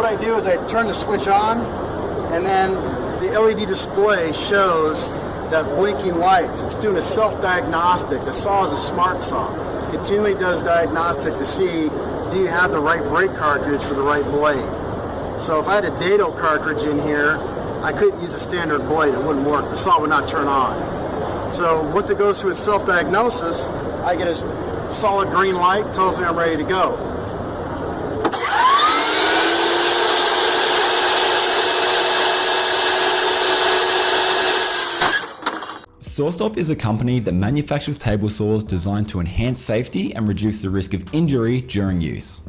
what I do is I turn the switch on, and then the LED display shows that blinking lights. It's doing a self-diagnostic. The saw is a smart saw. It continually does diagnostic to see, do you have the right brake cartridge for the right blade? So if I had a dado cartridge in here, I couldn't use a standard blade. It wouldn't work. The saw would not turn on. So once it goes through its self-diagnosis, I get a solid green light, tells me I'm ready to go. SawStop is a company that manufactures table saws designed to enhance safety and reduce the risk of injury during use.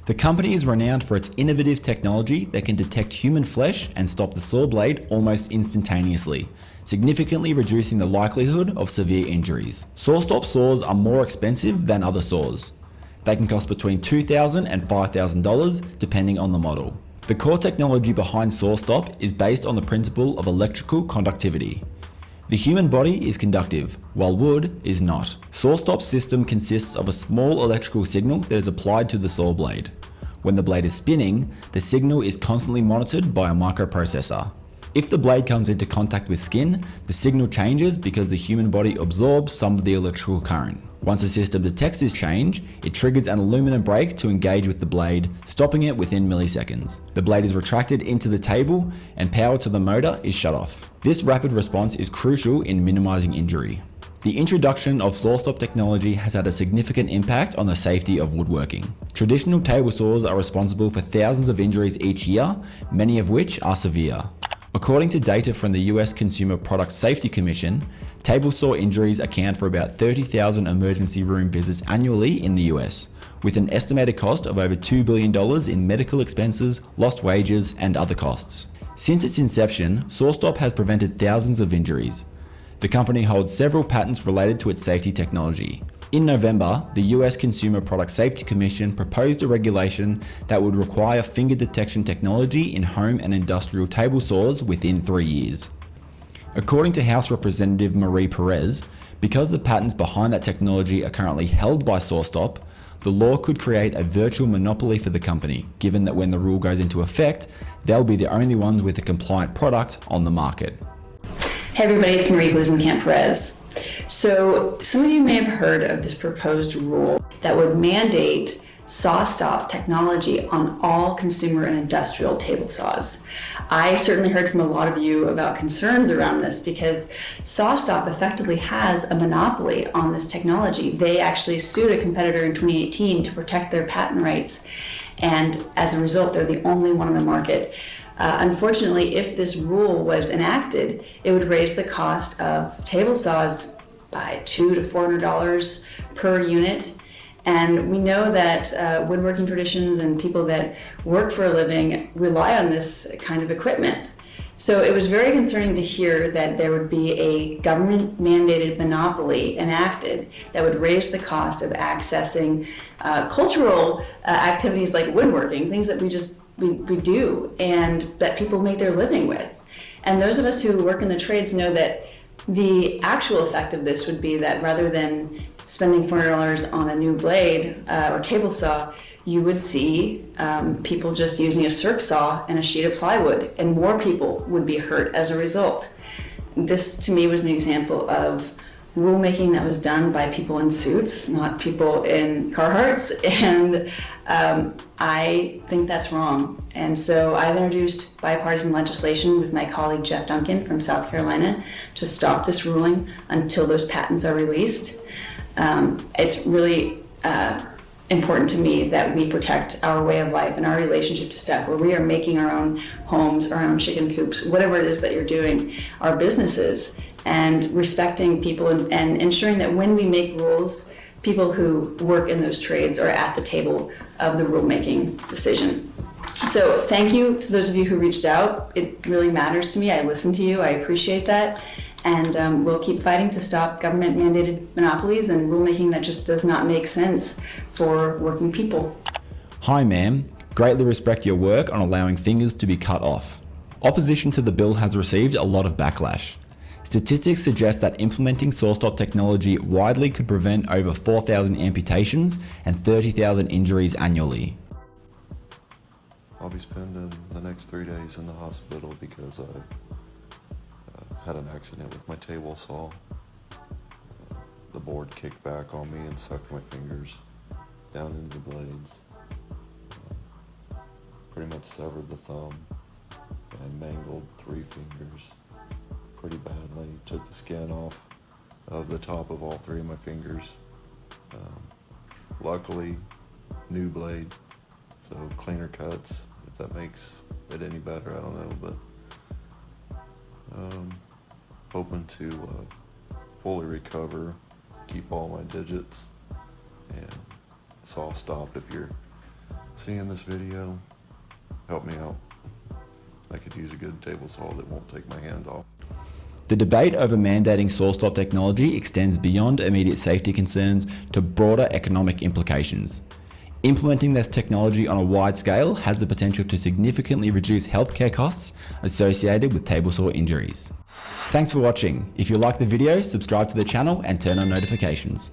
The company is renowned for its innovative technology that can detect human flesh and stop the saw blade almost instantaneously, significantly reducing the likelihood of severe injuries. SawStop saws are more expensive than other saws. They can cost between $2,000 and $5,000 depending on the model. The core technology behind SawStop is based on the principle of electrical conductivity. The human body is conductive, while wood is not. SawStop's system consists of a small electrical signal that is applied to the saw blade. When the blade is spinning, the signal is constantly monitored by a microprocessor. If the blade comes into contact with skin, the signal changes because the human body absorbs some of the electrical current. Once the system detects this change, it triggers an aluminum brake to engage with the blade, stopping it within milliseconds. The blade is retracted into the table and power to the motor is shut off. This rapid response is crucial in minimizing injury. The introduction of SawStop technology has had a significant impact on the safety of woodworking. Traditional table saws are responsible for thousands of injuries each year, many of which are severe. According to data from the US Consumer Product Safety Commission, table saw injuries account for about 30,000 emergency room visits annually in the US, with an estimated cost of over $2 billion in medical expenses, lost wages, and other costs. Since its inception, SawStop has prevented thousands of injuries. The company holds several patents related to its safety technology. In November, the US Consumer Product Safety Commission proposed a regulation that would require finger detection technology in home and industrial table saws within 3 years. According to House Representative Marie Perez, because the patents behind that technology are currently held by SawStop, the law could create a virtual monopoly for the company, given that when the rule goes into effect, they'll be the only ones with a compliant product on the market. Hey everybody, it's Marie Gluesenkamp Perez. So some of you may have heard of this proposed rule that would mandate SawStop technology on all consumer and industrial table saws. I certainly heard from a lot of you about concerns around this because SawStop effectively has a monopoly on this technology. They actually sued a competitor in 2018 to protect their patent rights, and as a result, they're the only one on the market. Unfortunately, if this rule was enacted, it would raise the cost of table saws by $200 to $400 per unit. And we know that woodworking traditions and people that work for a living rely on this kind of equipment. So it was very concerning to hear that there would be a government-mandated monopoly enacted that would raise the cost of accessing cultural activities like woodworking, things that we do and that people make their living with. And those of us who work in the trades know that the actual effect of this would be that rather than spending $400 on a new blade or table saw, you would see people just using a circ saw and a sheet of plywood, and more people would be hurt as a result. This to me was an example of rulemaking that was done by people in suits, not people in Carhartts, and I think that's wrong. And so I've introduced bipartisan legislation with my colleague Jeff Duncan from South Carolina to stop this ruling until those patents are released. It's really important to me that we protect our way of life and our relationship to stuff, where we are making our own homes, our own chicken coops, whatever it is that you're doing, our businesses, and respecting people and ensuring that when we make rules, people who work in those trades are at the table of the rulemaking decision. So thank you to those of you who reached out. It really matters to me. I listen to you. I appreciate that. And we'll keep fighting to stop government-mandated monopolies and rulemaking that just does not make sense for working people. Hi ma'am, greatly respect your work on allowing fingers to be cut off. Opposition to the bill has received a lot of backlash. Statistics suggest that implementing SawStop technology widely could prevent over 4,000 amputations and 30,000 injuries annually. I'll be spending the next 3 days in the hospital because I had an accident with my table saw. The board kicked back on me and sucked my fingers down into the blades. Pretty much severed the thumb and mangled 3 fingers pretty badly. Took the skin off of the top of all 3 of my fingers. Luckily, new blade, so cleaner cuts. If that makes it any better, I don't know, but hoping to fully recover, keep all my digits, and SawStop, if you're seeing this video, help me out. I could use a good table saw that won't take my hands off. The debate over mandating SawStop technology extends beyond immediate safety concerns to broader economic implications. Implementing this technology on a wide scale has the potential to significantly reduce healthcare costs associated with table saw injuries. Thanks for watching. If you like the video, subscribe to the channel and turn on notifications.